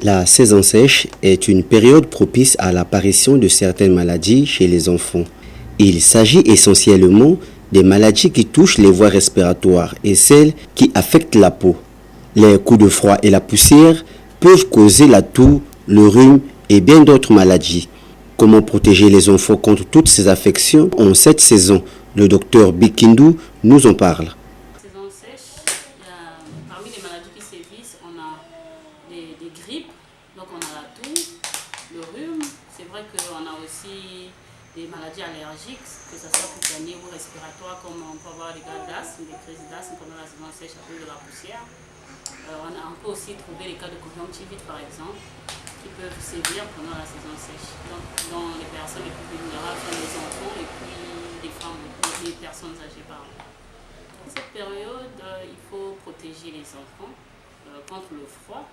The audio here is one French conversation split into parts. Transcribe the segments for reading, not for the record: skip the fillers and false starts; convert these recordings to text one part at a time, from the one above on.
La saison sèche est une période propice à l'apparition de certaines maladies chez les enfants. Il s'agit essentiellement des maladies qui touchent les voies respiratoires et celles qui affectent la peau. Les coups de froid et la poussière peuvent causer la toux, le rhume et bien d'autres maladies. Comment protéger les enfants contre toutes ces affections en cette saison? Le docteur Bikindou nous en parle. Saison sèche, parmi les maladies qui sévissent, on a des grippes, donc on a la toux, le rhume. C'est vrai qu'on a aussi des maladies allergiques, que ce soit cutanées ou respiratoires, comme on peut avoir des cas d'asthme, des crises d'asthme pendant la saison sèche à cause de la poussière. On peut aussi trouver les cas de conjonctivite par exemple, qui peuvent sévir pendant la saison sèche. Donc, dans les personnes les plus vulnérables sont les enfants et puis les femmes, les personnes âgées par exemple. Dans cette période, il faut protéger les enfants contre le froid,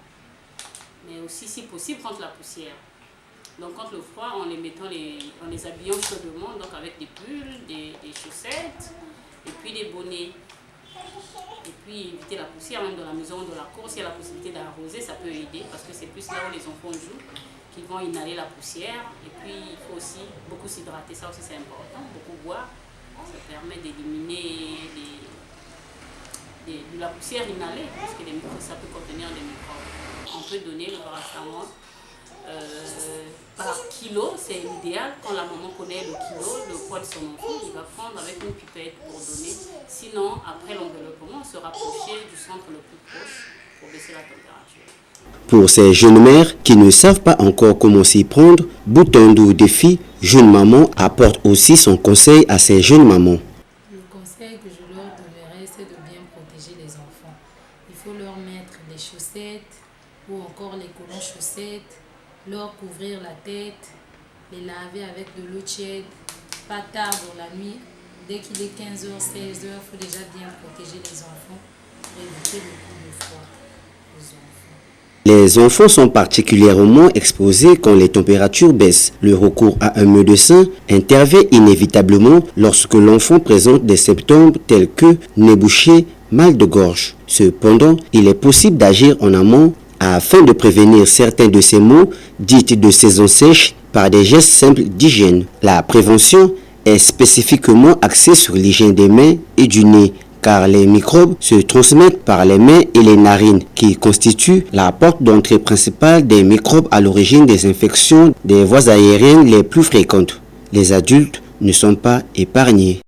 mais aussi si possible contre la poussière. Donc contre le froid, en les habillant chaudement, donc avec des pulls, des chaussettes et puis des bonnets. Et puis éviter la poussière même dans la maison ou dans la cour. S'il y a la possibilité d'arroser, ça peut aider parce que c'est plus là où les enfants jouent qu'ils vont inhaler la poussière. Et puis il faut aussi beaucoup s'hydrater, ça aussi c'est important, beaucoup boire. Ça permet d'éliminer de la poussière inhalée parce que ça peut contenir des microbes. On peut donner le paracétamol par kilo, c'est l'idéal. Quand la maman connaît le kilo, le poids de son enfant, il va prendre avec une pipette pour donner. Sinon, après l'enveloppement, se rapprocher du centre le plus proche pour baisser la température. Pour ces jeunes mères qui ne savent pas encore comment s'y prendre, Boutandou Défi, jeune maman, apporte aussi son conseil à ces jeunes mamans. Le conseil que je leur donnerais, c'est de bien protéger les enfants. Il faut leur mettre les chaussettes ou encore les collants chaussettes, leur couvrir la tête, les laver avec de l'eau tiède, pas tard dans la nuit. Dès qu'il est 15h, 16h, il faut déjà bien protéger les enfants pour éviter le coup de froid aux enfants. Les enfants sont particulièrement exposés quand les températures baissent. Le recours à un médecin intervient inévitablement lorsque l'enfant présente des symptômes tels que nez bouché, mal de gorge. Cependant, il est possible d'agir en amont afin de prévenir certains de ces maux dits de saison sèche par des gestes simples d'hygiène. La prévention est spécifiquement axée sur l'hygiène des mains et du nez, car les microbes se transmettent par les mains et les narines, qui constituent la porte d'entrée principale des microbes à l'origine des infections des voies aériennes les plus fréquentes. Les adultes ne sont pas épargnés.